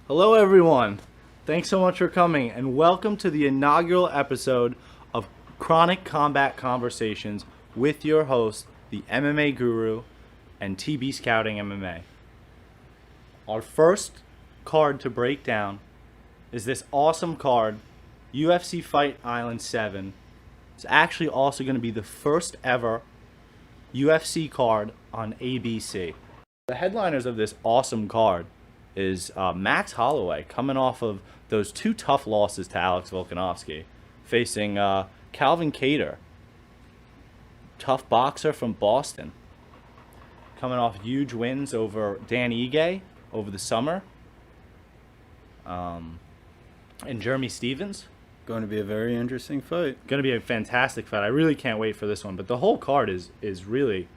Hello, everyone. Thanks so much for coming, and welcome to the inaugural episode of Chronic Combat Conversations with your host, the MMA Guru, and TB Scouting MMA. Our first card to break down is this awesome card, UFC Fight Island 7. It's actually also going to be the first ever UFC card on ABC. The headliners of this awesome card is Max Holloway, coming off of those two tough losses to Alex Volkanovski, facing Calvin Kattar, tough boxer from Boston, coming off huge wins over Dan Ige over the summer, and Jeremy Stevens. Going to be a very interesting fight. Going to be a fantastic fight. I really can't wait for this one. But the whole card is really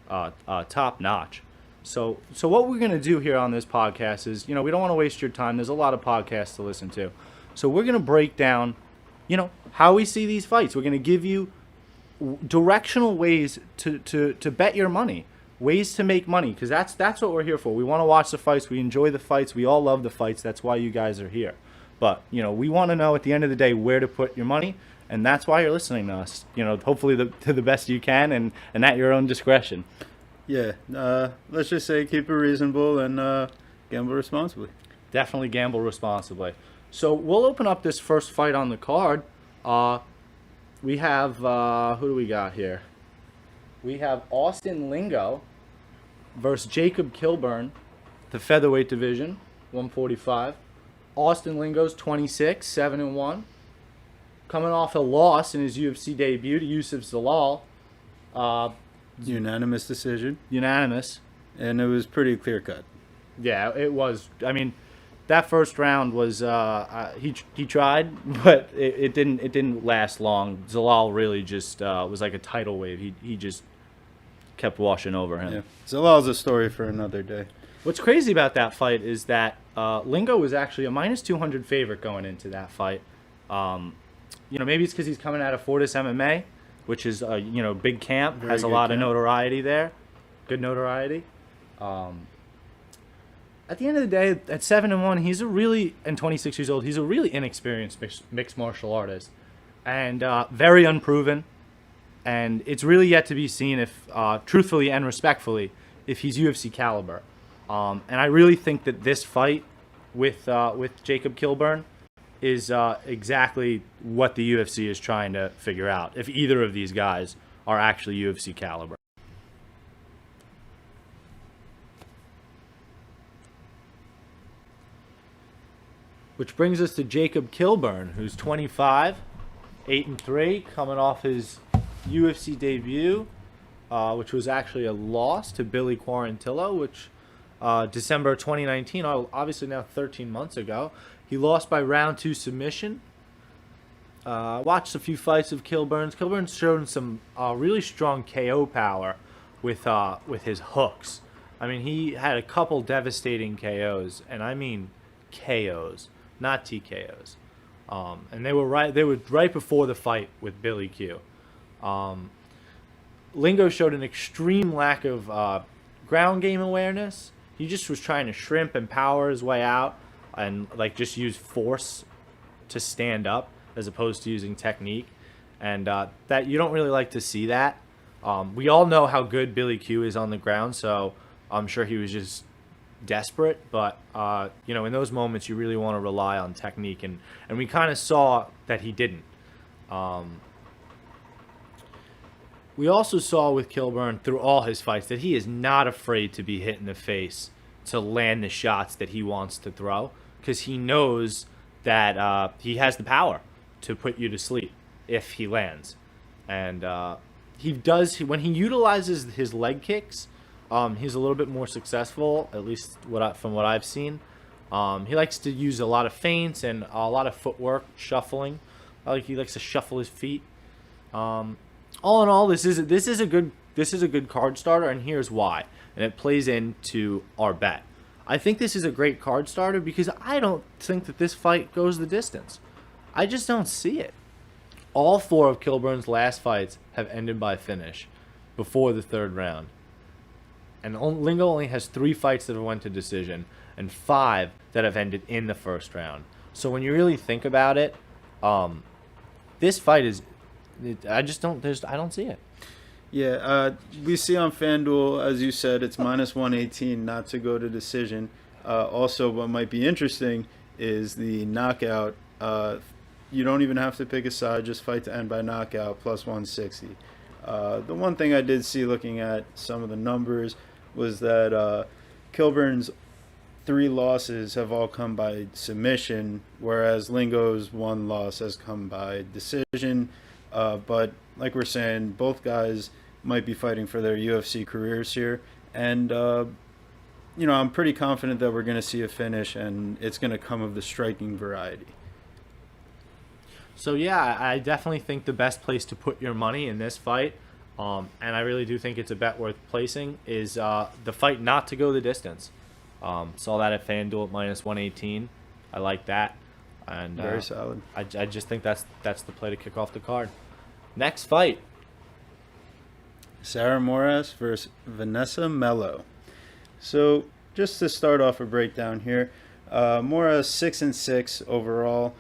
top notch. So what we're going to do here on this podcast is, we don't want to waste your time. There's a lot of podcasts to listen to. So we're going to break down, how we see these fights. We're going to give you directional ways to bet your money, ways to make money, because that's what we're here for. We want to watch the fights. We enjoy the fights. We all love the fights. That's why you guys are here. But, we want to know at the end of the day where to put your money, and that's why you're listening to us, hopefully to the best you can and at your own discretion. Yeah, let's just say keep it reasonable and gamble responsibly. Definitely gamble responsibly. So we'll open up this first fight on the card. We have, who do we got here? We have Austin Lingo versus Jacob Kilburn, the featherweight division, 145. Austin Lingo's 26, 7-1. Coming off a loss in his UFC debut to Yusuf Zalal. Unanimous decision. Unanimous. And it was pretty clear cut. Yeah, it was. I mean, that first round was he tried, but it didn't last long. Zalal really just was like a tidal wave. He just kept washing over him. Yeah. Zalal's a story for another day. What's crazy about that fight is that Lingo was actually a minus 200 favorite going into that fight. Maybe it's because he's coming out of Fortis MMA, which is big camp, Very has a good lot of camp. Notoriety there, good notoriety. At the end of the day, at 7-1, he's and 26 years old, he's a really inexperienced mixed martial artist, and very unproven. And it's really yet to be seen if, truthfully and respectfully, if he's UFC caliber. And I really think that this fight with Jacob Kilburn is exactly what the UFC is trying to figure out, if either of these guys are actually UFC caliber. Which brings us to Jacob Kilburn, who's 25, 8-3, coming off his UFC debut, which was actually a loss to Billy Quarantillo, which December 2019, obviously now 13 months ago. He lost by round 2 submission. Watched a few fights of Kilburn's. Kilburn's shown some really strong KO power with his hooks. I mean, he had a couple devastating KOs, and I mean KOs, not TKOs. And they were right before the fight with Billy Q. Lingo showed an extreme lack of ground game awareness. He just was trying to shrimp and power his way out and just use force to stand up as opposed to using technique. And that you don't really like to see that. We all know how good Billy Q is on the ground, so I'm sure he was just desperate. But, in those moments, you really want to rely on technique. And we kind of saw that he didn't. We also saw with Kilburn through all his fights that he is not afraid to be hit in the face to land the shots that he wants to throw, because he knows that he has the power to put you to sleep if he lands. And when he utilizes his leg kicks, he's a little bit more successful, at least from what I've seen. He likes to use a lot of feints and a lot of footwork, shuffling. He likes to shuffle his feet. All in all, this is a good card starter, and here's why. And it plays into our bet. I think this is a great card starter because I don't think that this fight goes the distance. I just don't see it. All 4 of Kilburn's last fights have ended by finish before the 3rd round. And Lingo only has 3 fights that have went to decision. and 5 that have ended in the first round. So when you really think about it, this fight is, I don't see it. Yeah, we see on FanDuel, as you said, it's minus 118 not to go to decision. Also, what might be interesting is the knockout. You don't even have to pick a side, just fight to end by knockout, plus 160. The one thing I did see looking at some of the numbers was that Kilburn's 3 losses have all come by submission, whereas Lingo's 1 loss has come by decision. But like we're saying, both guys might be fighting for their UFC careers here. And, I'm pretty confident that we're going to see a finish, and it's going to come of the striking variety. So yeah, I definitely think the best place to put your money in this fight, and I really do think it's a bet worth placing, is the fight not to go the distance. Saw that at FanDuel at minus 118. I like that, and Very solid. I just think that's the play to kick off the card. Next fight, Sarah Moras versus Vanessa Mello. So just to start off a breakdown here, Moras 6-6 overall.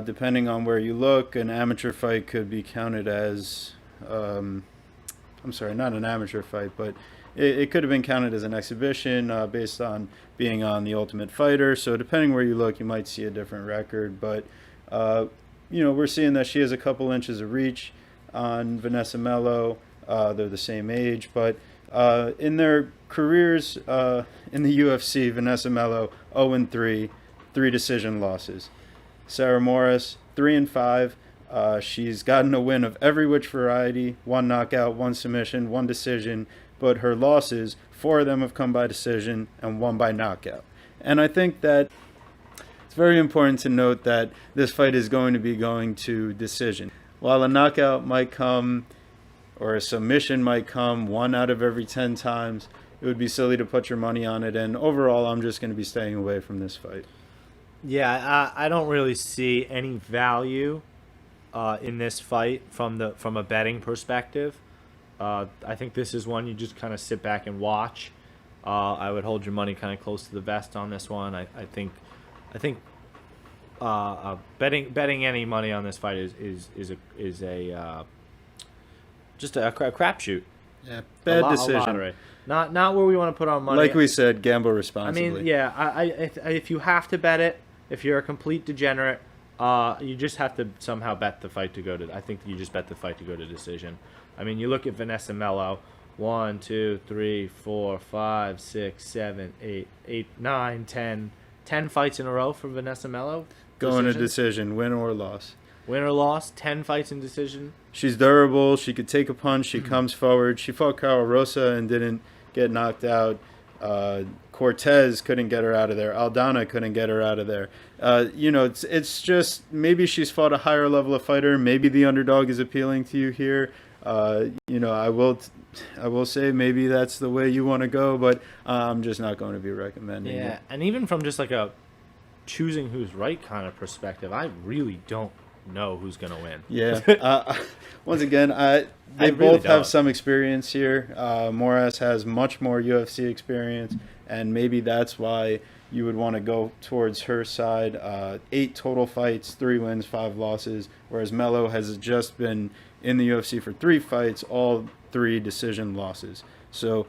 Depending on where you look, an amateur fight could be counted as, I'm sorry, not an amateur fight, but it could have been counted as an exhibition based on being on The Ultimate Fighter. So depending where you look, you might see a different record. But, we're seeing that she has a couple inches of reach on Vanessa Mello. They're the same age. But in their careers in the UFC, Vanessa Mello 0-3, 3 decision losses. Sarah Moras 3-5. She's gotten a win of every which variety, 1 knockout, 1 submission, 1 decision, but her losses, 4 of them have come by decision and 1 by knockout. And I think that it's very important to note that this fight is going to be going to decision. While a knockout might come or a submission might come 1 out of every 10 times, it would be silly to put your money on it. And overall, I'm just going to be staying away from this fight. Yeah, I don't really see any value in this fight from a betting perspective. I think this is one you just kind of sit back and watch. I would hold your money kind of close to the vest on this one. I think betting any money on this fight is just a crapshoot. Yeah, bad decision. Not where we want to put our money. Like we said, gamble responsibly. I mean, yeah. If you have to bet it, if you're a complete degenerate, you just have to somehow bet the fight to go to. I think you just bet the fight to go to decision. I mean, you look at Vanessa Mello, 1, 2, 3, 4, 5, 6, 7, 8, 9, 10 fights in a row for Vanessa Mello. Going to decision, win or loss. Win or loss, 10 fights in decision. She's durable. She could take a punch. She comes forward. She fought Carol Rosa and didn't get knocked out. Cortez couldn't get her out of there. Aldana couldn't get her out of there. It's just maybe she's fought a higher level of fighter. Maybe the underdog is appealing to you here. I will say maybe that's the way you want to go, but I'm just not going to be recommending it. Yeah, and even from just like a choosing who's right kind of perspective, I really don't know who's going to win. Yeah. Once again, they both have some experience here. Moras has much more UFC experience, and maybe that's why you would want to go towards her side. 8 total fights, 3 wins, 5 losses, whereas Mello has just been in the UFC for 3 fights, all 3 decision losses. So,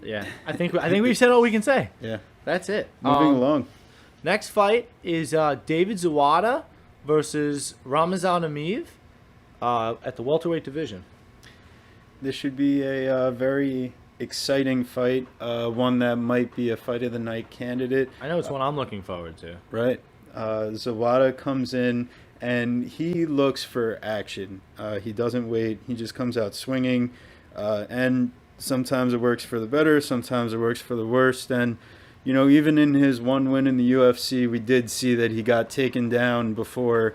yeah, I think we've said all we can say. Yeah, that's it. Moving along. Next fight is David Zawada versus Ramazan Ameev at the welterweight division. This should be a very exciting fight, one that might be a fight of the night candidate. I know it's one I'm looking forward to. Right. Zawada comes in and he looks for action. He doesn't wait. He just comes out swinging, and sometimes it works for the better, sometimes it works for the worst. And even in his 1 win in the UFC, we did see that he got taken down before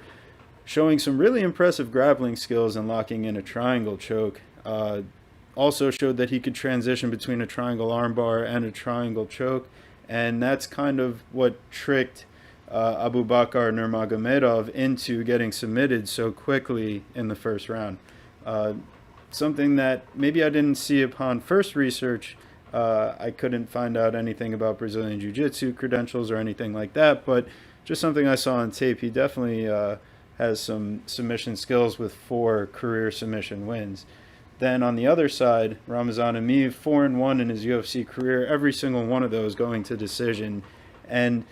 showing some really impressive grappling skills and locking in a triangle choke. Also showed that he could transition between a triangle armbar and a triangle choke, and that's kind of what tricked Abu Bakar Nurmagomedov into getting submitted so quickly in the first round. Something that maybe I didn't see upon first research, I couldn't find out anything about Brazilian Jiu-Jitsu credentials or anything like that, but just something I saw on tape. He definitely has some submission skills with 4 career submission wins. Then on the other side, Ramazan Emeev, 4-1 in his UFC career, every single one of those going to decision. And,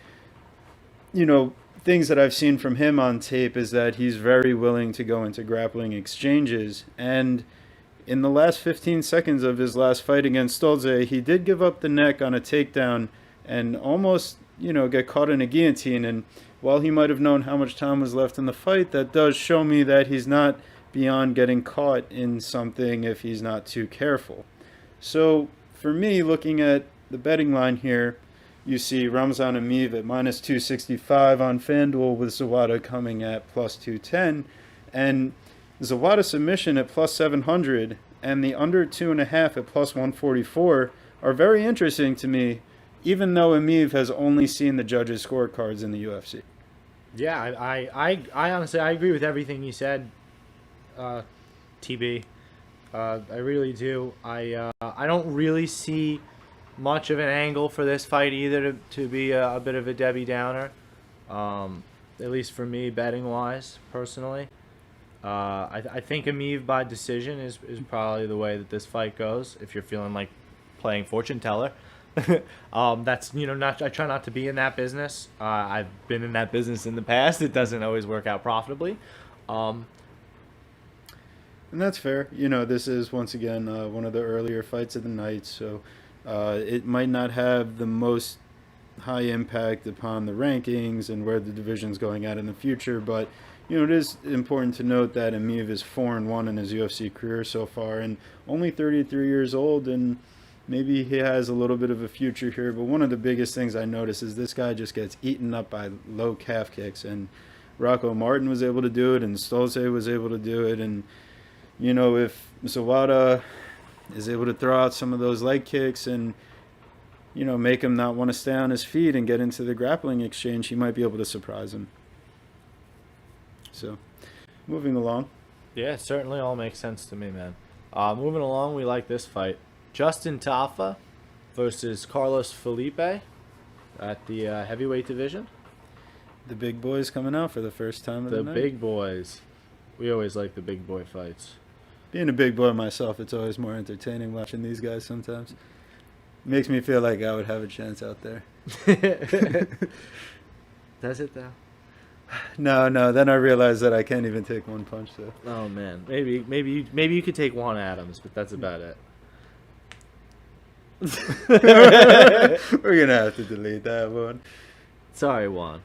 things that I've seen from him on tape is that he's very willing to go into grappling exchanges. And in the last 15 seconds of his last fight against Stolze, he did give up the neck on a takedown and almost, get caught in a guillotine. And while he might have known how much time was left in the fight, that does show me that he's not beyond getting caught in something if he's not too careful. So for me, looking at the betting line here, you see Ramazan Emeev at minus 265 on FanDuel with Zawada coming at plus 210. And Zawada submission at plus 700 and the under 2.5 at plus 144 are very interesting to me, even though Emeev has only seen the judges' scorecards in the UFC. Yeah, I honestly, I agree with everything you said, TB. I really do. I don't really see much of an angle for this fight either to be a bit of a Debbie Downer, at least for me, betting-wise, personally. I think Emeev by decision is probably the way that this fight goes, if you're feeling like playing fortune teller. That's, not, I try not to be in that business. I've been in that business in the past. It doesn't always work out profitably. And that's fair. This is, once again, one of the earlier fights of the night, so it might not have the most high impact upon the rankings and where the division's going at in the future, but, it is important to note that Emeev is 4-1 in his UFC career so far and only 33 years old, and maybe he has a little bit of a future here, but one of the biggest things I notice is this guy just gets eaten up by low calf kicks, and Rocco Martin was able to do it, and Stolze was able to do it, and if Zawada is able to throw out some of those leg kicks and, make him not want to stay on his feet and get into the grappling exchange, he might be able to surprise him. So, moving along. Yeah, it certainly all makes sense to me, man. Moving along, we like this fight. Justin Tafa versus Carlos Felipe at the heavyweight division. The big boys coming out for the first time of the night. The big boys. We always like the big boy fights. Being a big boy myself, it's always more entertaining watching these guys sometimes. Makes me feel like I would have a chance out there. Does it, though? No. Then I realized that I can't even take one punch, though. Oh, man. Maybe you could take Juan Adams, but that's about it. We're going to have to delete that one. Sorry, Juan.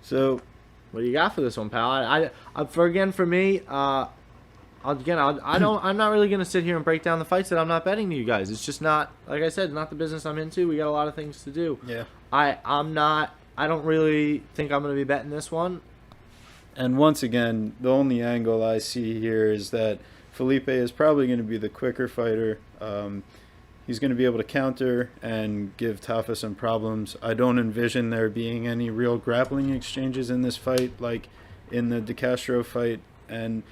So, what do you got for this one, pal? For me, I'm not really gonna sit here and break down the fights that I'm not betting to you guys. It's just not, like I said, not the business I'm into. We got a lot of things to do. Yeah. I don't really think I'm gonna be betting this one. And once again, the only angle I see here is that Felipe is probably going to be the quicker fighter. He's going to be able to counter and give Tafa some problems. I don't envision there being any real grappling exchanges in this fight like in the De Castro fight. And,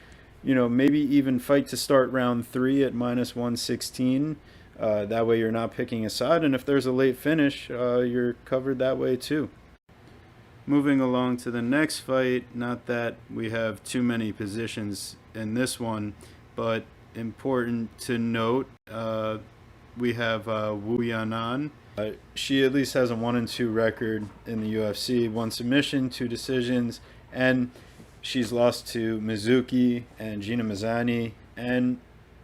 maybe even fight to start round 3 at minus 116. That way you're not picking a side. And if there's a late finish, you're covered that way too. Moving along to the next fight, not that we have too many positions in this one, but important to note, we have Wu Yanan. She at least has a 1-2 record in the UFC, 1 submission, 2 decisions, and she's lost to Mizuki and Gina Mazzani, and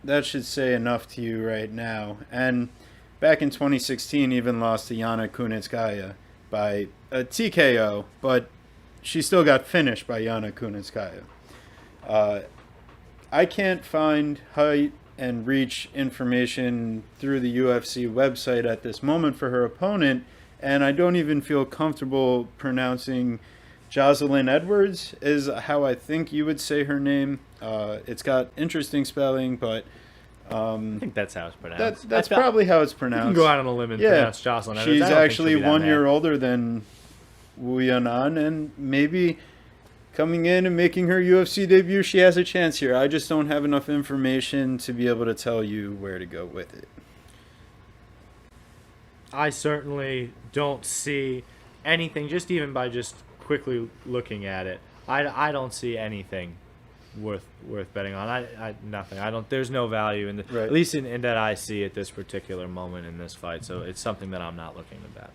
that should say enough to you right now. And back in 2016, even lost to Yana Kunitskaya by a TKO, but she still got finished by Yana Kunitskaya. I can't find height and reach information through the UFC website at this moment for her opponent, and I don't even feel comfortable pronouncing Jocelyn Edwards is how I think you would say her name. It's got interesting spelling, but I think that's how it's pronounced. That's probably how it's pronounced. You can go out on a limb and pronounce Jocelyn Edwards. She's actually 1 year older than Wu Yanan, and maybe coming in and making her UFC debut, she has a chance here. I just don't have enough information to be able to tell you where to go with it. I certainly don't see anything, just even by just quickly looking at it. I don't see anything worth betting on. I nothing. I don't. There's no value in the Right. at least in that I see at this particular moment in this fight. So it's something that I'm not looking to bet.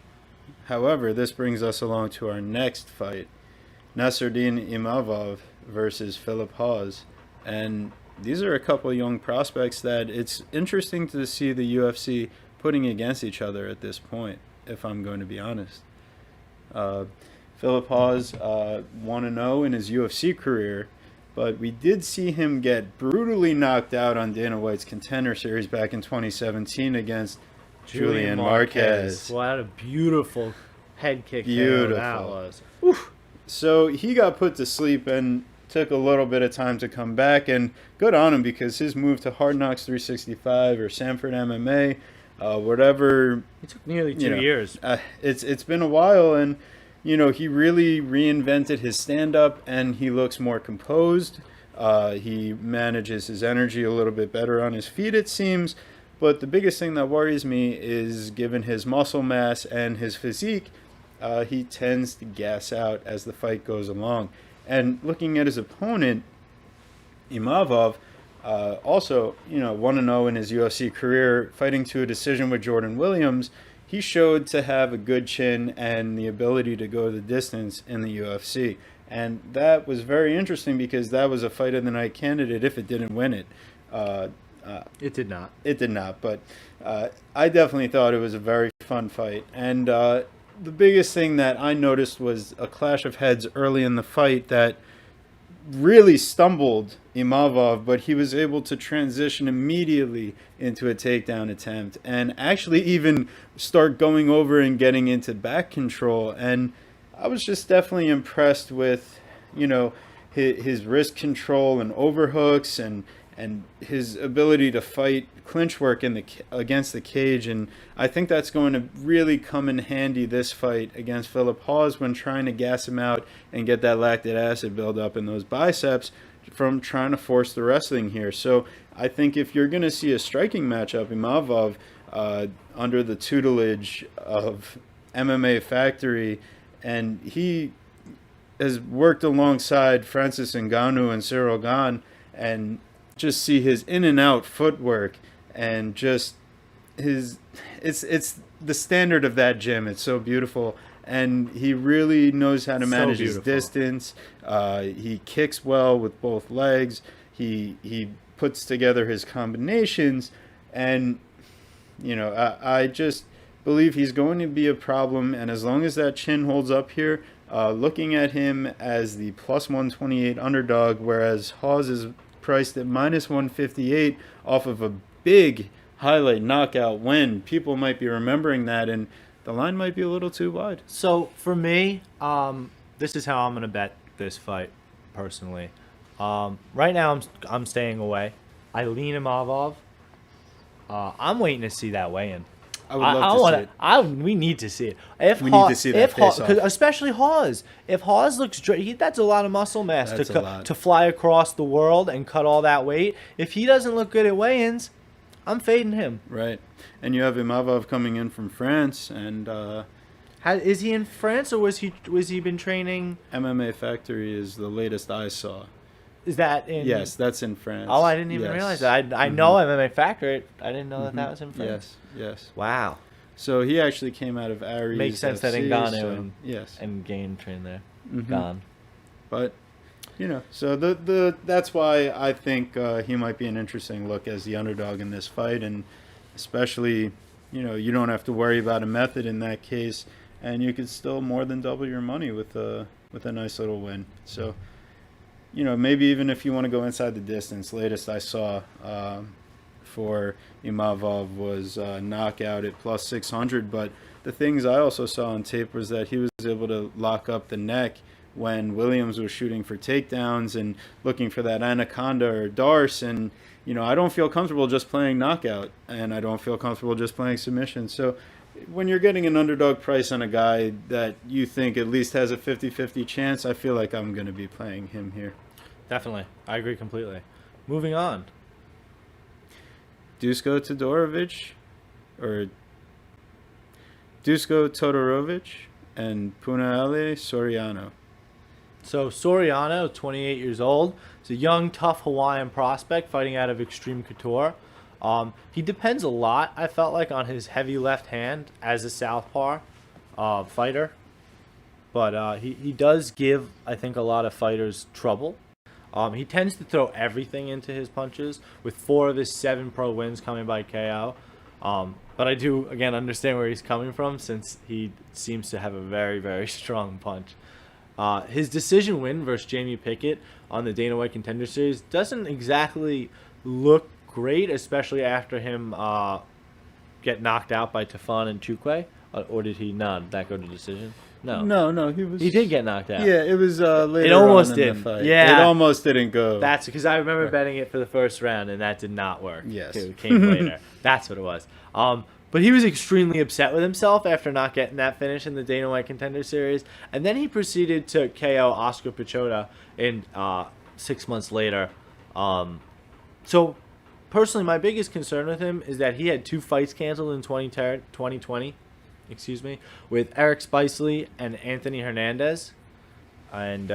However, this brings us along to our next fight, Nasruddin Imavov versus Philip Hawes. And these are a couple of young prospects that it's interesting to see the UFC putting against each other at this point, if I'm going to be honest. Philip Hawes 1-0 in his UFC career, but we did see him get brutally knocked out on Dana White's Contender Series back in 2017 against Julian Marquez. What a beautiful head kick Beautiful. that was. Oof. So he got put to sleep and took a little bit of time to come back, and good on him because his move to Hard Knocks 365 or Sanford MMA, whatever. It took nearly 2 years. It's been a while, and he really reinvented his stand-up, and he looks more composed. He manages his energy a little bit better on his feet, it seems. But the biggest thing that worries me is, given his muscle mass and his physique, he tends to gas out as the fight goes along. And looking at his opponent, Imavov, also 1-0 in his UFC career, fighting to a decision with Jordan Williams, he showed to have a good chin and the ability to go the distance in the UFC. And that was very interesting because that was a fight of the night candidate if it didn't win it. It did not. It did not, but I definitely thought it was a very fun fight. And the biggest thing that I noticed was a clash of heads early in the fight that really stumbled Imavov, but he was able to transition immediately into a takedown attempt and actually even start going over and getting into back control. And I was just definitely impressed with, his wrist control and overhooks and his ability to fight clinch work against the cage. And I think that's going to really come in handy this fight against Philip Hawes when trying to gas him out and get that lactic acid buildup in those biceps from trying to force the wrestling here. So I think if you're going to see a striking matchup, Imavov, under the tutelage of MMA Factory, and he has worked alongside Francis Ngannou and Cyril Gane, and just see his in and out footwork and just it's the standard of that gym. It's so beautiful, and he really knows how to manage his distance. He kicks well with both legs. He puts together his combinations, and I just believe he's going to be a problem. And as long as that chin holds up here, looking at him as the plus 128 underdog, whereas Hawes is priced at minus 158 off of a big highlight knockout win. People might be remembering that, and the line might be a little too wide. So for me, this is how I'm going to bet this fight personally. Right now, I'm staying away. I lean Imavov. I'm waiting to see that weigh-in. I would love to see it. We need to see it. We need to see that face-off. Especially Hawes. If Hawes looks, that's a lot of muscle mass to fly across the world and cut all that weight. If he doesn't look good at weigh-ins, I'm fading him. Right. And you have Imavov coming in from France, and is he in France, or was he been training? MMA Factory is the latest I saw. Is that in? Yes, that's in France. Oh, I didn't even realize that. I know MMA Factory. I didn't know that was in France. Yes. Wow. So he actually came out of Aries. Makes sense that FC, Ngannou and Gane trained there. Gone. But so that's why I think he might be an interesting look as the underdog in this fight, and especially you don't have to worry about a method in that case, and you could still more than double your money with a nice little win. So maybe even if you want to go inside the distance, latest I saw for Imavov was knockout at plus 600. But the things I also saw on tape was that he was able to lock up the neck when Williams was shooting for takedowns and looking for that anaconda or darce. And I don't feel comfortable just playing knockout, and I don't feel comfortable just playing submission. So when you're getting an underdog price on a guy that you think at least has a 50-50 chance, I feel like I'm going to be playing him here. Definitely. I agree completely. Moving on. Dusko Todorovic, or Dusko Todorovic, and Punahele Soriano. So Soriano, 28 years old, is a young, tough Hawaiian prospect fighting out of Extreme Couture. He depends a lot, I felt like, on his heavy left hand as a southpaw fighter. But he does give, I think, a lot of fighters trouble. He tends to throw everything into his punches, with 4 of his 7 pro wins coming by KO. But I do, again, understand where he's coming from, since he seems to have a very, very strong punch. His decision win versus Jamie Pickett on the Dana White Contender Series doesn't exactly look great, especially after him get knocked out by Tafon and Chukwe. Or did he not? Did that go to decision? No. No, he He did get knocked out. Yeah, it was later. It almost on in did. the fight. Yeah. It almost didn't go. That's because I remember betting it for the first round, and that did not work. Yes. It came later. That's what it was. But he was extremely upset with himself after not getting that finish in the Dana White Contender Series, and then he proceeded to KO Oscar Pichota in 6 months later. So, personally, my biggest concern with him is that he had 2 fights canceled in 2020. With Eric Spicely and Anthony Hernandez. And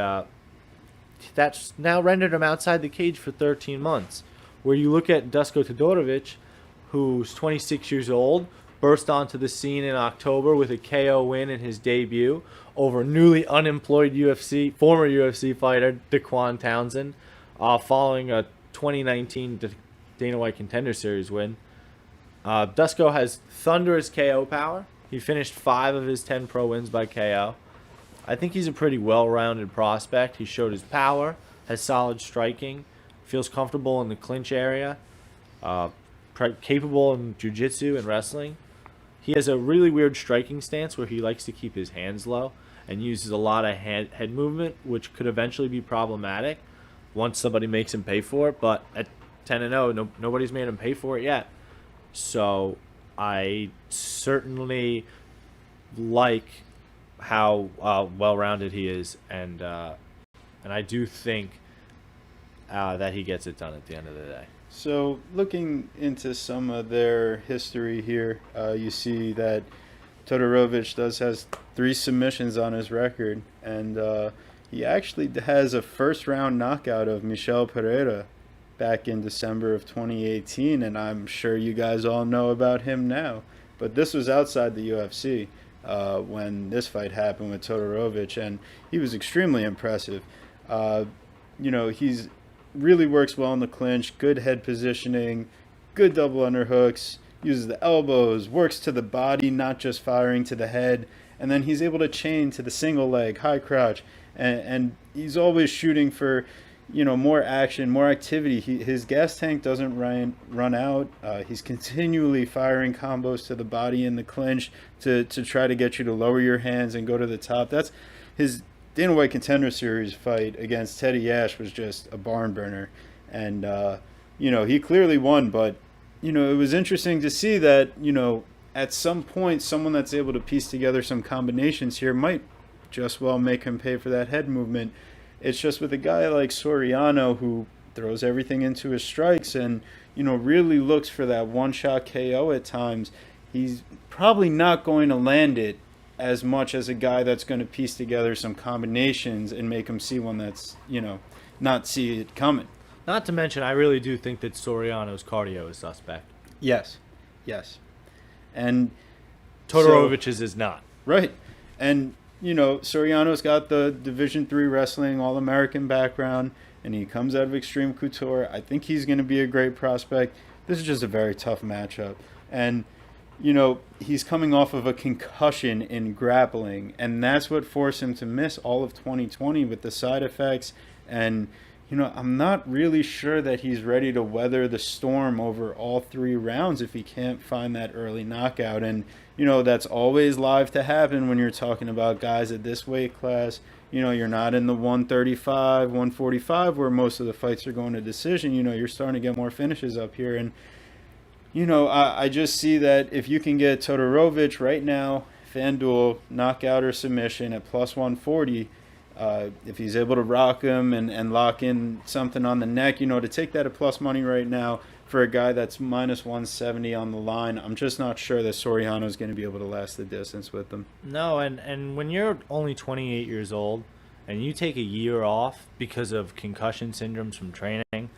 that's now rendered him outside the cage for 13 months. Where you look at Dusko Todorovic, who's 26 years old, burst onto the scene in October with a KO win in his debut over newly unemployed former UFC fighter Daquan Townsend, following a 2019 Dana White Contender Series win. Dusko has thunderous KO power. He finished 5 of his 10 pro wins by KO. I think he's a pretty well-rounded prospect. He showed his power, has solid striking, feels comfortable in the clinch area, capable in jiu-jitsu and wrestling. He has a really weird striking stance where he likes to keep his hands low and uses a lot of head movement, which could eventually be problematic once somebody makes him pay for it. But at 10-0, nobody's made him pay for it yet. So I certainly like how well-rounded he is, and I do think that he gets it done at the end of the day. So, looking into some of their history here, you see that Todorovic has 3 submissions on his record, and he actually has a first-round knockout of Michel Pereira back in December of 2018, and I'm sure you guys all know about him now. But this was outside the UFC when this fight happened with Todorovic, and he was extremely impressive. He's really works well in the clinch, good head positioning, good double underhooks, uses the elbows, works to the body, not just firing to the head, and then he's able to chain to the single leg, high crouch, and he's always shooting for more action, more activity. His gas tank doesn't run out. He's continually firing combos to the body in the clinch to try to get you to lower your hands and go to the top. That's his Dana White Contender Series fight against Teddy Ash was just a barn burner. And, he clearly won, but, it was interesting to see that, at some point, someone that's able to piece together some combinations here might just well make him pay for that head movement. It's just with a guy like Soriano, who throws everything into his strikes and, really looks for that one-shot KO at times, he's probably not going to land it as much as a guy that's going to piece together some combinations and make him see one that's, not see it coming. Not to mention, I really do think that Soriano's cardio is suspect. Yes. And Todorovic's is not. Right. And Soriano's got the Division III wrestling All-American background, and he comes out of Extreme Couture. I think he's going to be a great prospect. This is just a very tough matchup. And, he's coming off of a concussion in grappling, and that's what forced him to miss all of 2020 with the side effects. And, I'm not really sure that he's ready to weather the storm over all 3 rounds if he can't find that early knockout. And, that's always live to happen when you're talking about guys at this weight class. You're not in the 135, 145 where most of the fights are going to decision. You're starting to get more finishes up here. And I just see that if you can get Todorovic right now, FanDuel, knockout or submission at plus 140, if he's able to rock him and lock in something on the neck, to take that at plus money right now for a guy that's minus 170 on the line, I'm just not sure that Soriano is going to be able to last the distance with them. No, and when you're only 28 years old and you take a year off because of concussion syndromes from training,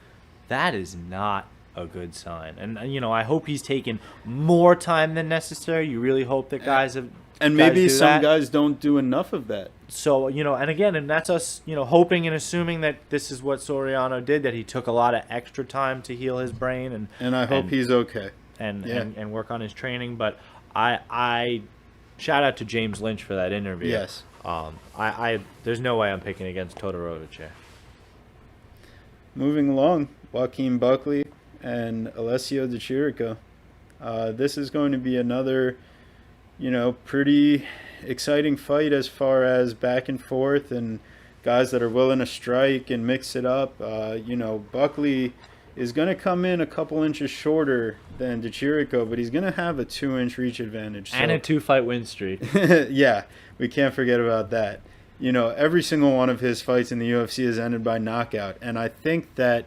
that is not a good sign. And I hope he's taken more time than necessary. You really hope that guys have. And maybe some guys don't do enough of that. So, and that's us, hoping and assuming that this is what Soriano did, that he took a lot of extra time to heal his brain and I hope he's okay. And work on his training. But I shout out to James Lynch for that interview. Yes. There's no way I'm picking against Todorovic here. Moving along, Joaquin Buckley and Alessio Di Chirico. This is going to be another, pretty exciting fight as far as back and forth and guys that are willing to strike and mix it up. Buckley is going to come in a couple inches shorter than Di Chirico, but he's going to have a 2-inch reach advantage. And a 2-fight win streak. Yeah, we can't forget about that. Every single one of his fights in the UFC has ended by knockout, and I think that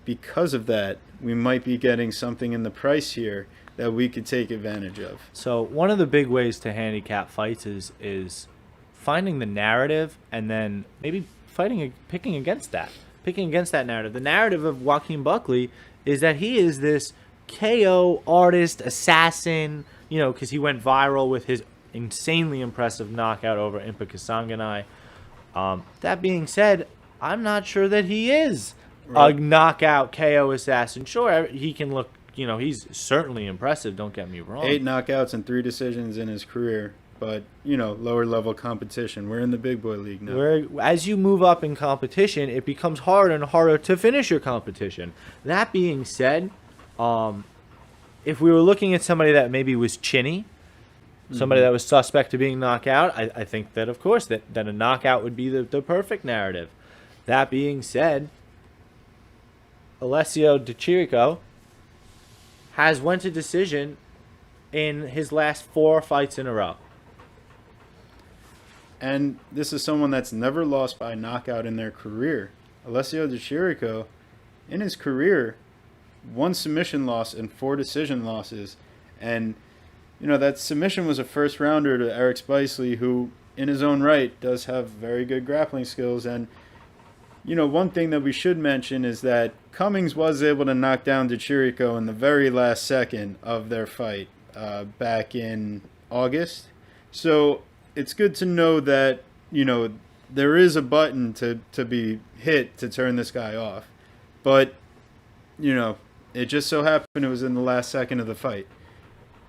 because of that, we might be getting something in the price here that we could take advantage of. So one of the big ways to handicap fights is finding the narrative and then maybe picking against that narrative. The narrative of Joaquin Buckley is that he is this KO artist, assassin, because he went viral with his insanely impressive knockout over Impa Kasanganay. That being said, I'm not sure that he is a knockout KO assassin. Sure, he can look, he's certainly impressive, don't get me wrong. 8 knockouts and 3 decisions in his career, but, lower level competition. We're in the big boy league now. As you move up in competition, it becomes harder and harder to finish your competition. That being said, if we were looking at somebody that maybe was chinny, somebody that was suspect to being knocked out, I think that, of course, that a knockout would be the perfect narrative. That being said, Alessio Di Chirico has went to decision in his last 4 fights in a row. And this is someone that's never lost by knockout in their career. Alessio Di Chirico, in his career, 1 submission loss and 4 decision losses. And, that submission was a first rounder to Eric Spicely, who, in his own right, does have very good grappling skills. And, one thing that we should mention is that Cummings was able to knock down Di Chirico in the very last second of their fight back in August. So it's good to know that, there is a button to be hit to turn this guy off. But, it just so happened it was in the last second of the fight.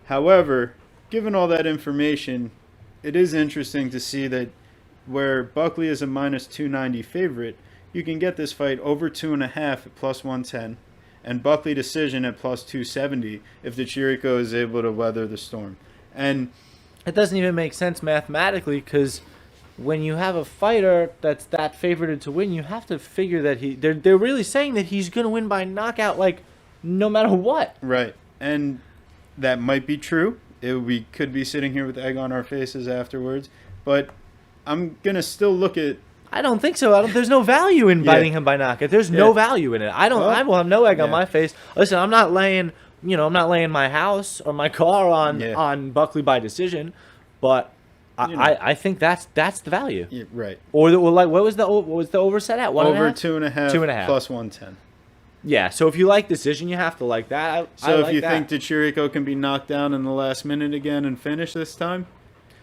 However, given all that information, it is interesting to see that where Buckley is a minus 290 favorite, you can get this fight over 2.5 at plus 110, and Buckley decision at plus 270 if Di Chirico is able to weather the storm. And it doesn't even make sense mathematically, because when you have a fighter that's that favored to win, you have to figure that they're really saying that he's going to win by knockout, like, no matter what. Right. And that might be true. We could be sitting here with egg on our faces afterwards, but I'm going to still look at... I don't think so. There's no value in biting him by knockout. There's no value in it. I will have no egg on my face. Listen, I'm not laying my house or my car on Buckley by decision, but I think that's the value. Yeah, right. Or what was the over set at? Over 2.5 plus 110. Yeah, so if you like decision, you have to like that. If you think Di Chirico can be knocked down in the last minute again and finish this time,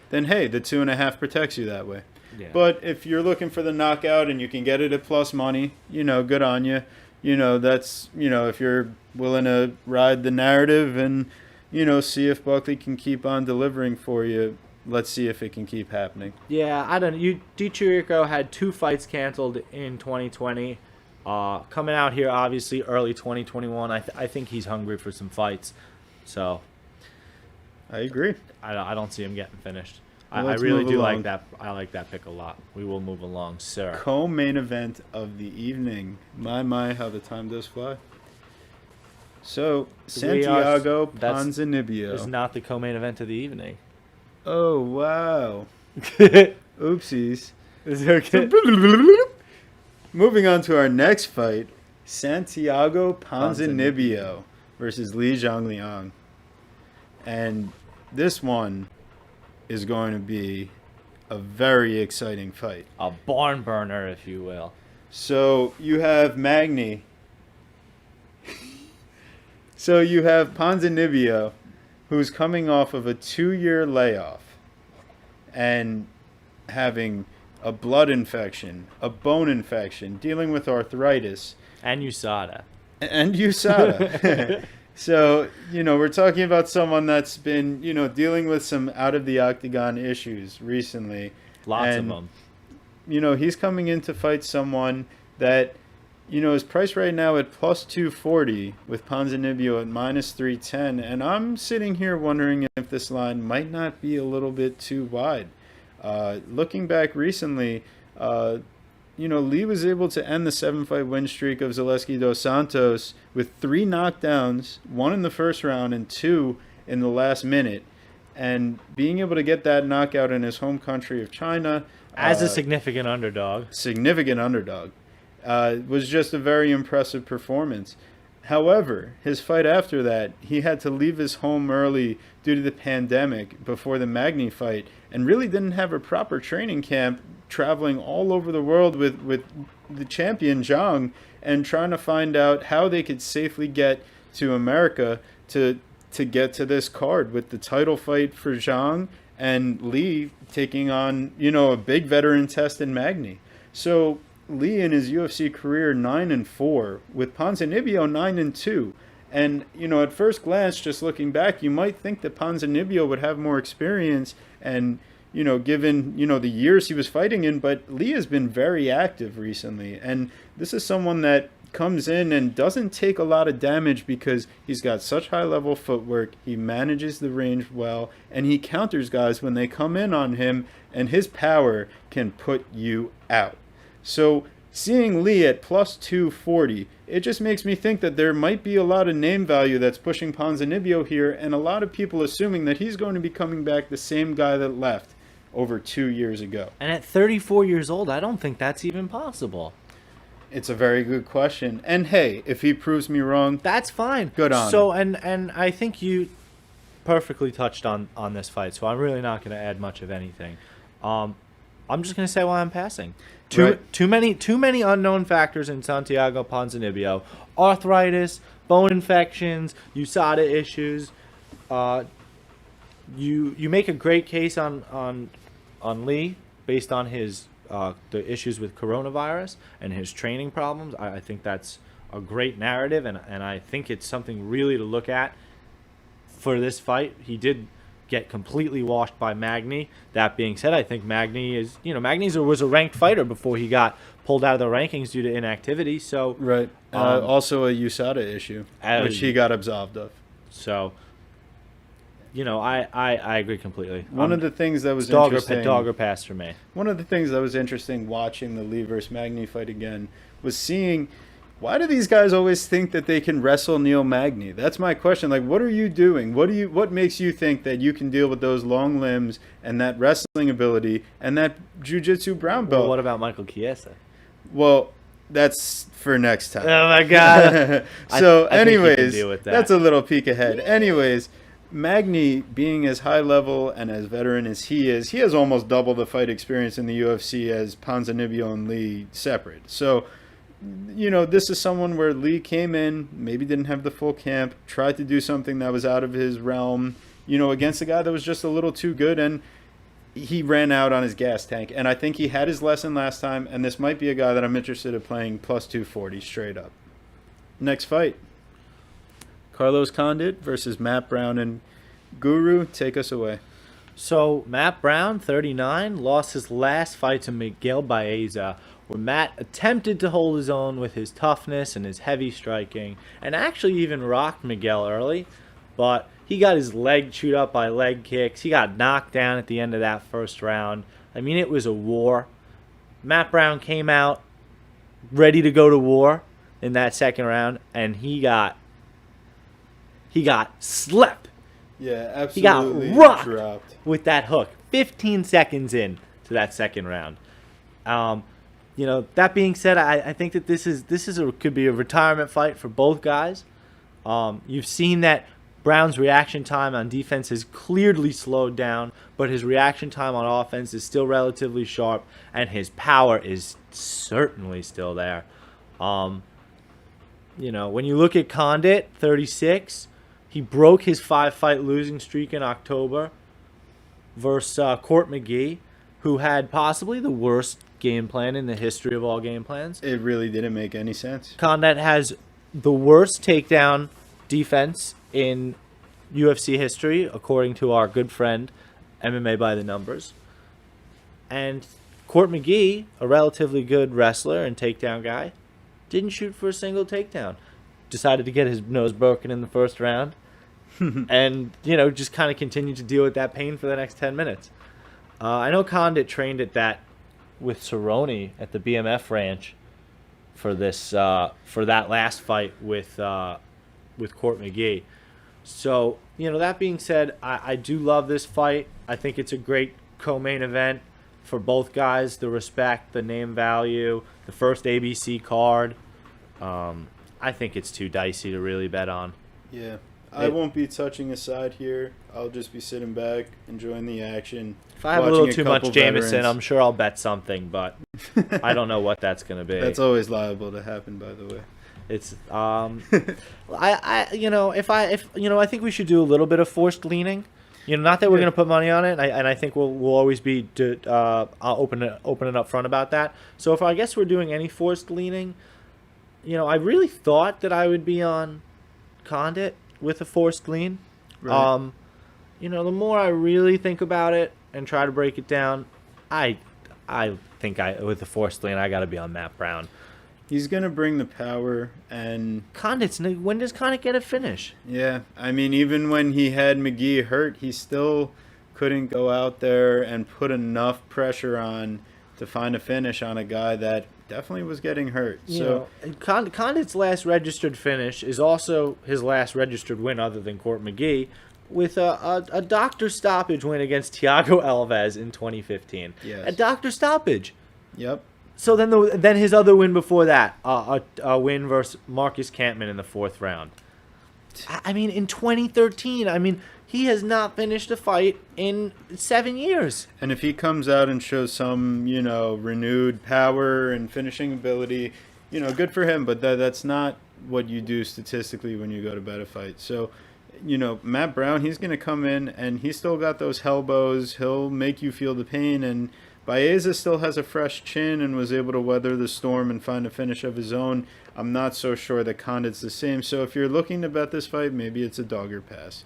then hey, the 2.5 protects you that way. Yeah. But if you're looking for the knockout and you can get it at plus money, good on you. That's, if you're willing to ride the narrative and, see if Buckley can keep on delivering for you, let's see if it can keep happening. Yeah, I don't know. Di Chirico had 2 fights canceled in 2020. Coming out here, obviously, early 2021, I think he's hungry for some fights. So I agree. I don't see him getting finished. Well, I really do like that. I like that pick a lot. We will move along, sir. Co-main event of the evening. My, how the time does fly. So, We are- Santiago that's- This is Ponzinibbio. not the co-main event of the evening. Oh, wow. Is Oopsies. it okay? Moving on to our next fight, Santiago Ponzinibbio versus Li Zhongliang. And this one is going to be a very exciting fight. A barn burner, if you will. So you have Magny. So you have Ponzinibbio, who's coming off of a 2-year layoff and having a blood infection, a bone infection, dealing with arthritis, And USADA. and USADA. So, we're talking about someone that's been, dealing with some out of the octagon issues recently. Lots And, of them. He's coming in to fight someone that, is priced right now at plus 240 with Ponzinibbio at minus 310. And I'm sitting here wondering if this line might not be a little bit too wide. Looking back recently, Lee was able to end the 7-fight win streak of Zaleski dos Santos with 3 knockdowns, 1 in the first round and 2 in the last minute. And being able to get that knockout in his home country of China, As a significant underdog. was just a very impressive performance. However, his fight after that, he had to leave his home early due to the pandemic before the Magny fight, and really didn't have a proper training camp, traveling all over the world with the champion Zhang and trying to find out how they could safely get to America to get to this card with the title fight for Zhang and Lee taking on, a big veteran test in Magny. So Lee in his UFC career 9-4 with Ponzinibbio 9-2. And, at first glance, just looking back, you might think that Ponzinibbio would have more experience and, given, the years he was fighting in, but Lee has been very active recently. And this is someone that comes in and doesn't take a lot of damage because he's got such high-level footwork, he manages the range well, and he counters guys when they come in on him, and his power can put you out. So seeing Lee at plus 240, it just makes me think that there might be a lot of name value that's pushing Ponzinibbio here, and a lot of people assuming that he's going to be coming back the same guy that left over 2 years ago. And at 34 years old, I don't think that's even possible. It's a very good question. And hey, if he proves me wrong, That's fine. Good on So, and I think you perfectly touched on this fight, so I'm really not going to add much of anything. I'm just going to say why I'm passing. Too many unknown factors in Santiago Ponzinibbio. Arthritis, bone infections, USADA issues. You make a great case on Lee based on his the issues with coronavirus and his training problems. I think that's a great narrative, and I think it's something really to look at for this fight. He did get completely washed by Magny. That being said, I think Magny is, Magny was a ranked fighter before he got pulled out of the rankings due to inactivity. So right. Also a USADA issue, which he got absolved of. So, I agree completely. One of the things that was dog interesting, or pass for me. One of the things that was interesting watching the Lee versus Magny fight again was seeing, why do these guys always think that they can wrestle Neil Magny? That's my question. Like, what are you doing? What makes you think that you can deal with those long limbs and that wrestling ability and that jiu-jitsu brown belt? Well, what about Michael Chiesa? Well, that's for next time. Oh my God. So, I think he can anyways, deal with that. that's a little peek ahead. Anyways, Magny, being as high level and as veteran as he has almost double the fight experience in the UFC as Ponzinibbio and Lee separate. So, this is someone where Lee came in, maybe didn't have the full camp, tried to do something that was out of his realm, against a guy that was just a little too good, and he ran out on his gas tank. And I think he had his lesson last time, and this might be a guy that I'm interested in playing plus 240 straight up. Next fight. Carlos Condit versus Matt Brown, and Guru, take us away. So Matt Brown, 39, lost his last fight to Miguel Baeza, where Matt attempted to hold his own with his toughness and his heavy striking, and actually even rocked Miguel early, but he got his leg chewed up by leg kicks. He got knocked down at the end of that first round. I mean, it was a war. Matt Brown came out ready to go to war in that second round, and he got he got slept. Yeah, He got absolutely rocked dropped. with that hook 15 seconds in to that second round. That being said, I think that could be a retirement fight for both guys. You've seen that Brown's reaction time on defense has clearly slowed down, but his reaction time on offense is still relatively sharp, and his power is certainly still there. When you look at Condit, 36, he broke his 5-fight losing streak in October versus Court McGee, who had possibly the worst game plan in the history of all game plans. It really didn't make any sense. Condit has the worst takedown defense in UFC history, according to our good friend MMA by the Numbers. And Court McGee, a relatively good wrestler and takedown guy, didn't shoot for a single takedown. Decided to get his nose broken in the first round. And, just kind of continued to deal with that pain for the next 10 minutes. I know Condit trained at that with Cerrone at the BMF ranch for that last fight with Court McGee. So, that being said, I do love this fight. I think it's a great co-main event for both guys. The respect, the name value, the first ABC card. I think it's too dicey to really bet on. Yeah. I won't be touching a side here. I'll just be sitting back, enjoying the action. If I have a little too much Jameson, I'm sure I'll bet something, but I don't know what that's going to be. That's always liable to happen, by the way. It's I think we should do a little bit of forced leaning. Not that we're going to put money on it, and I think we'll always be I'll open it up front about that. So if I guess we're doing any forced leaning, I really thought that I would be on Condit with a forced lean. Right. The more I really think about it and try to break it down, I think with the forced lean I got to be on Matt Brown. He's going to bring the power, and when does Condit get a finish? Yeah, I mean, even when he had McGee hurt, he still couldn't go out there and put enough pressure on to find a finish on a guy that definitely was getting hurt. Condit's last registered finish is also his last registered win other than Court McGee, with a doctor stoppage win against Thiago Alves in 2015. Yes. A doctor stoppage. Yep. So then his other win before that, a win versus Marcus Campman in the 4th round. I mean, in 2013, he has not finished a fight in 7 years. And if he comes out and shows some, renewed power and finishing ability, good for him. But that's not what you do statistically when you go to bet a fight. So, Matt Brown, he's going to come in and he's still got those elbows. He'll make you feel the pain. And Baeza still has a fresh chin and was able to weather the storm and find a finish of his own. I'm not so sure that Condit's the same. So if you're looking to bet this fight, maybe it's a dog or pass.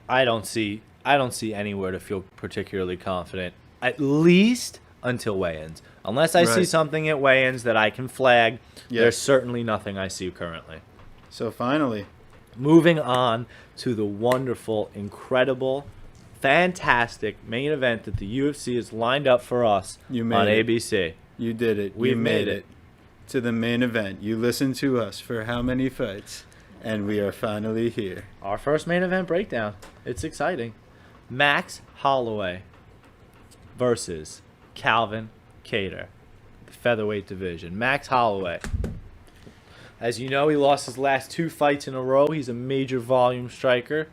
I don't see anywhere to feel particularly confident, at least until weigh-ins. Unless I see something at weigh-ins that I can flag, there's certainly nothing I see currently. So finally, moving on to the wonderful, incredible, fantastic main event that the UFC has lined up for us on ABC. You did it. We made it to the main event. You listened to us for how many fights? And we are finally here. Our first main event breakdown. It's exciting. Max Holloway versus Calvin Kattar, the featherweight division. Max Holloway. As you know, he lost his last 2 fights in a row. He's a major volume striker.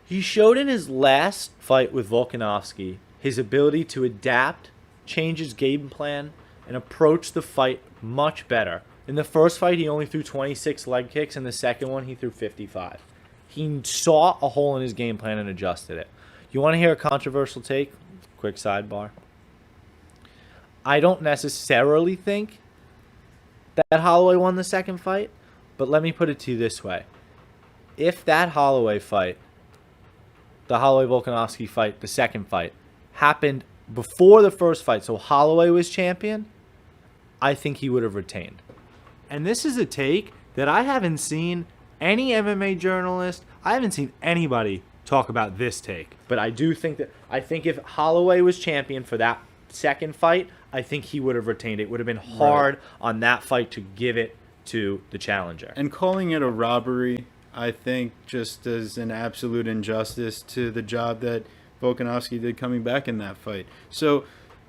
He showed in his last fight with Volkanovski his ability to adapt, change his game plan, and approach the fight much better. In the first fight, he only threw 26 leg kicks. In the second one, he threw 55. He saw a hole in his game plan and adjusted it. You want to hear a controversial take? Quick sidebar. I don't necessarily think that Holloway won the second fight, but let me put it to you this way. If that Holloway fight, the Holloway-Volkanovski fight, the second fight, happened before the first fight, so Holloway was champion, I think he would have retained. And this is a take that I haven't seen any MMA journalist, I haven't seen anybody talk about this take. But I think if Holloway was champion for that second fight, I think he would have retained it. It would have been hard on that fight to give it to the challenger. And calling it a robbery, I think just as an absolute injustice to the job that Volkanovski did coming back in that fight. So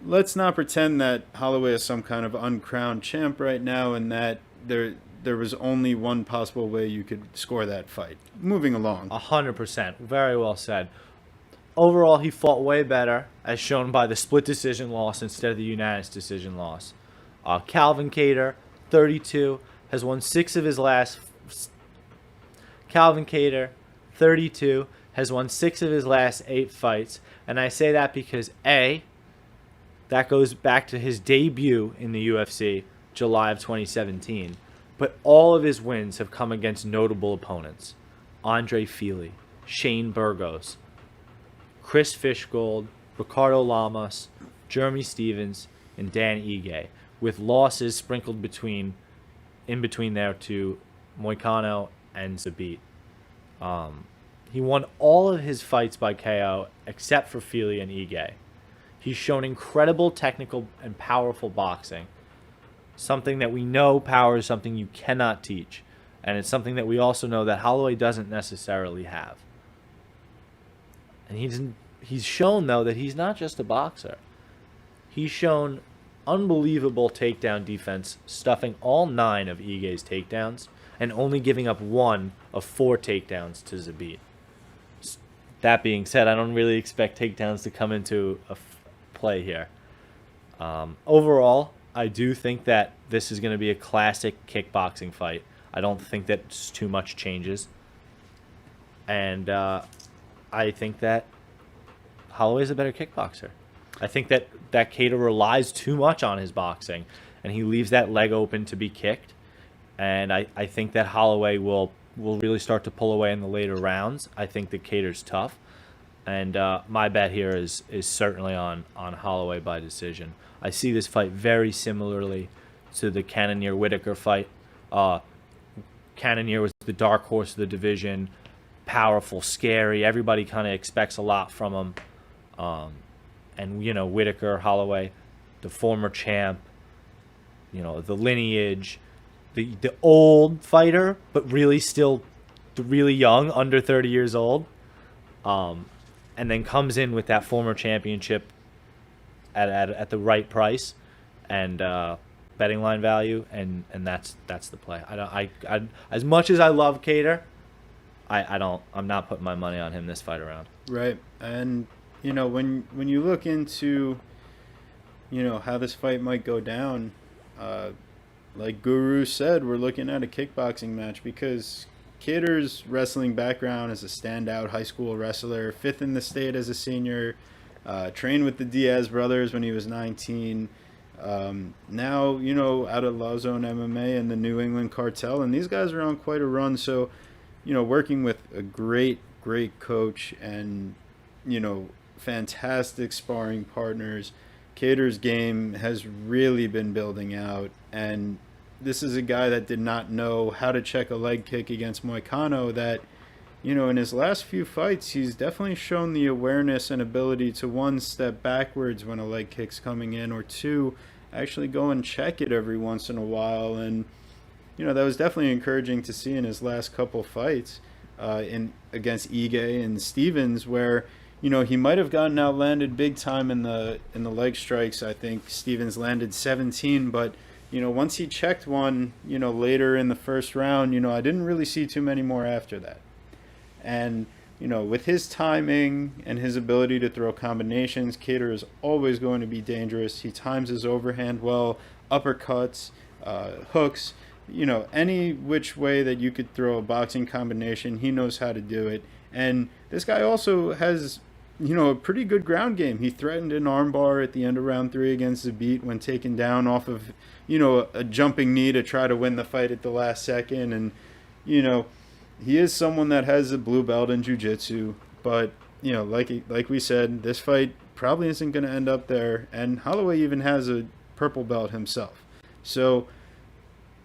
let's not pretend that Holloway is some kind of uncrowned champ right now and that there was only one possible way you could score that fight. Moving along. 100%. Very well said. Overall, he fought way better, as shown by the split decision loss instead of the unanimous decision loss. Calvin Kattar, 32, has won 6 of his last. Calvin Kattar, 32, has won 6 of his last 8 fights, and I say that because that goes back to his debut in the UFC, July of 2017. But all of his wins have come against notable opponents: Andre Fili, Shane Burgos, Chris Fishgold, Ricardo Lamas, Jeremy Stevens, and Dan Ige, with losses sprinkled in between there to Moicano and Zabit. He won all of his fights by KO except for Fili and Ige. He's shown incredible technical and powerful boxing. Something that we know power is something you cannot teach. And it's something that we also know that Holloway doesn't necessarily have. And he's shown, though, that he's not just a boxer. He's shown unbelievable takedown defense, stuffing all 9 of Ige's takedowns and only giving up 1 of 4 takedowns to Zabit. That being said, I don't really expect takedowns to come into play here. Overall, I do think that this is going to be a classic kickboxing fight. I don't think that too much changes. And I think that Holloway's a better kickboxer. I think that Kattar relies too much on his boxing, and he leaves that leg open to be kicked. And I think that Holloway will really start to pull away in the later rounds. I think that Kattar's tough. And my bet here is certainly on Holloway by decision. I see this fight very similarly to the Cannonier-Whitaker fight. Cannonier was the dark horse of the division, powerful, scary. Everybody kind of expects a lot from him. And, Whitaker, Holloway, the former champ, the lineage, the old fighter, but really still really young, under 30 years old. And then comes in with that former championship at the right price and betting line value, and that's the play. I as much as I love Kattar, I'm not putting my money on him this fight around. Right. And when you look into how this fight might go down, like Guru said, we're looking at a kickboxing match because Kattar's wrestling background as a standout high school wrestler, 5th in the state as a senior, trained with the Diaz brothers when he was 19. Now, out of Law Zone MMA and the New England Cartel, and these guys are on quite a run. So, working with a great coach and, fantastic sparring partners, Kattar's game has really been building out. And this is a guy that did not know how to check a leg kick against Moicano that, in his last few fights, he's definitely shown the awareness and ability to, 1, step backwards when a leg kick's coming in, or 2, actually go and check it every once in a while. And, that was definitely encouraging to see in his last couple fights against Ige and Stevens, where, he might have gotten outlanded big time in the leg strikes. I think Stevens landed 17, but once he checked one, later in the first round, I didn't really see too many more after that. And, with his timing and his ability to throw combinations, Kattar is always going to be dangerous. He times his overhand well, uppercuts, hooks, any which way that you could throw a boxing combination, he knows how to do it. And this guy also has, a pretty good ground game. He threatened an armbar at the end of round 3 against Zabit when taken down off of, a jumping knee to try to win the fight at the last second. And, he is someone that has a blue belt in jiu-jitsu. But, like we said, this fight probably isn't going to end up there. And Holloway even has a purple belt himself. So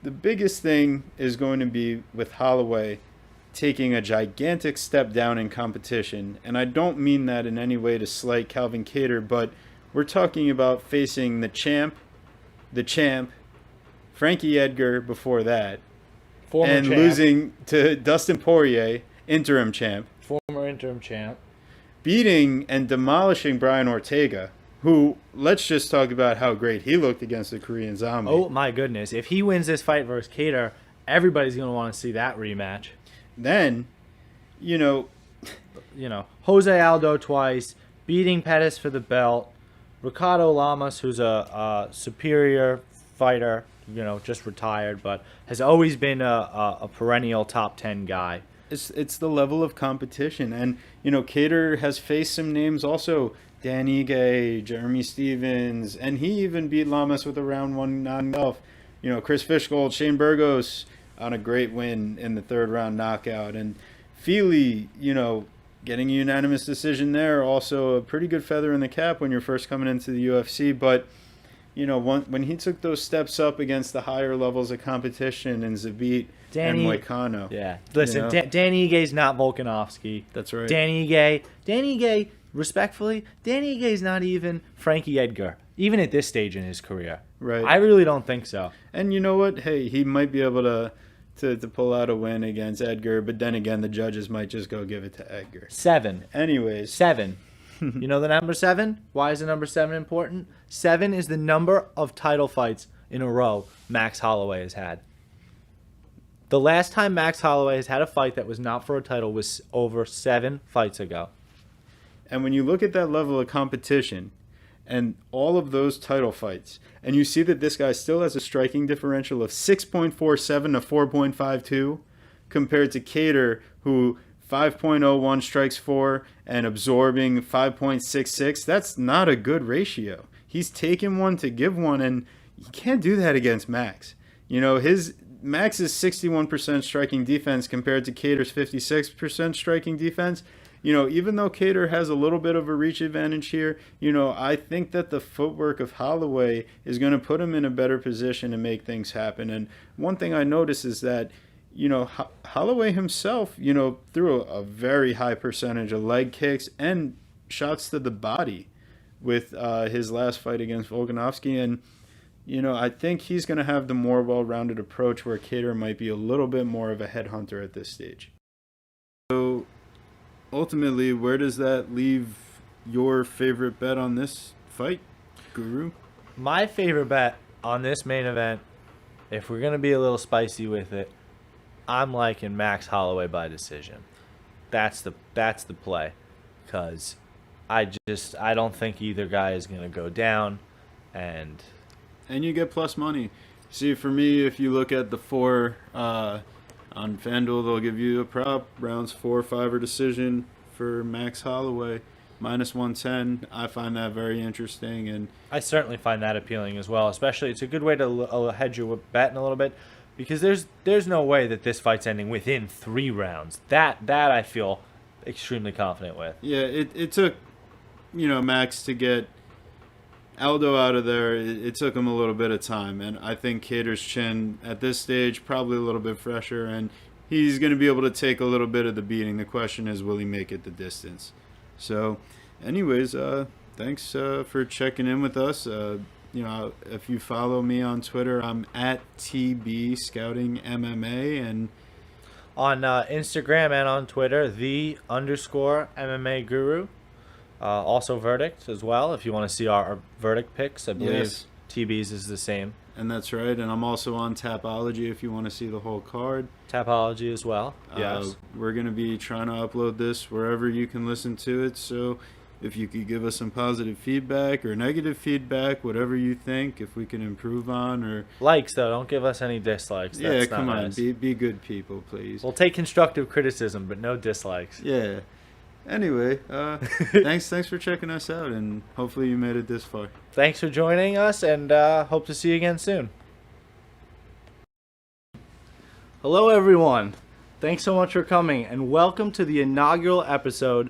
the biggest thing is going to be with Holloway taking a gigantic step down in competition. And I don't mean that in any way to slight Calvin Kattar, but we're talking about facing the champ, Frankie Edgar before that, and champ. losing to Dustin Poirier, interim champ. Former interim champ. Beating and demolishing Brian Ortega, who, let's just talk about how great he looked against the Korean Zombie. Oh, my goodness. If he wins this fight versus Kattar, everybody's going to want to see that rematch. Then, Jose Aldo twice, beating Pettis for the belt. Ricardo Lamas, who's a superior fighter, just retired, but has always been a perennial top 10 guy. It's the level of competition. And, Kattar has faced some names also. Dan Ige, Jeremy Stevens, and he even beat Lamas with a round 1 knockout. Chris Fishgold, Shane Burgos on a great win in the 3rd round knockout. And Feely, getting a unanimous decision there, also a pretty good feather in the cap when you're first coming into the UFC. But, when he took those steps up against the higher levels of competition in Zabit and Moicano. Yeah. Listen, Danny Ige's not Volkanovski. That's right. Danny Ige, respectfully, Danny Ige's not even Frankie Edgar, even at this stage in his career. Right. I really don't think so. And you know what? Hey, he might be able to pull out a win against Edgar, but then again, the judges might just go give it to Edgar. 7. Anyways. 7. You know the number 7? Why is the number 7 important? 7 is the number of title fights in a row Max Holloway has had. The last time Max Holloway has had a fight that was not for a title was over 7 fights ago. And when you look at that level of competition and all of those title fights, and you see that this guy still has a striking differential of 6.47 to 4.52 compared to Kattar, who 5.01 strikes 4 and absorbing 5.66, that's not a good ratio. He's taken one to give one, and you can't do that against Max. Max's 61% striking defense compared to Kattar's 56% striking defense. Even though Kattar has a little bit of a reach advantage here, I think that the footwork of Holloway is going to put him in a better position to make things happen. And one thing I notice is that, Holloway himself, threw a very high percentage of leg kicks and shots to the body with his last fight against Volkanovski. And, I think he's going to have the more well-rounded approach where Kattar might be a little bit more of a headhunter at this stage. So, ultimately, where does that leave your favorite bet on this fight, Guru? My favorite bet on this main event, if we're going to be a little spicy with it, I'm liking Max Holloway by decision. That's the play, because I don't think either guy is going to go down, and you get plus money. See, for me, if you look at the 4 on FanDuel, they'll give you a prop, rounds 4 or 5 or decision for Max Holloway, minus 110. I find that very interesting, and I certainly find that appealing as well. Especially, it's a good way to hedge your bet in a little bit, because there's no way that this fight's ending within 3 rounds. That I feel extremely confident with. Yeah, it took Max to get Aldo out of there. It took him a little bit of time, and I think Kattar's chin at this stage probably a little bit fresher, and he's going to be able to take a little bit of the beating. The question is, will he make it the distance? So, anyways, thanks for checking in with us. If you follow me on Twitter, I'm at TB Scouting MMA, and on Instagram and on Twitter, _MMA Guru. Also Verdict as well, if you want to see our Verdict picks. I believe Yes. TB's is the same. And that's right. And I'm also on Tapology if you want to see the whole card. Tapology as well. Yes. We're going to be trying to upload this wherever you can listen to it. So if you could give us some positive feedback or negative feedback, whatever you think, if we can improve on, or likes, though. Don't give us any dislikes. That's come on. nice. Be good people, please. We'll take constructive criticism, but no dislikes. Yeah. Anyway, thanks for checking us out, and hopefully you made it this far. Thanks for joining us, and hope to see you again soon. Hello, everyone. Thanks so much for coming, and welcome to the inaugural episode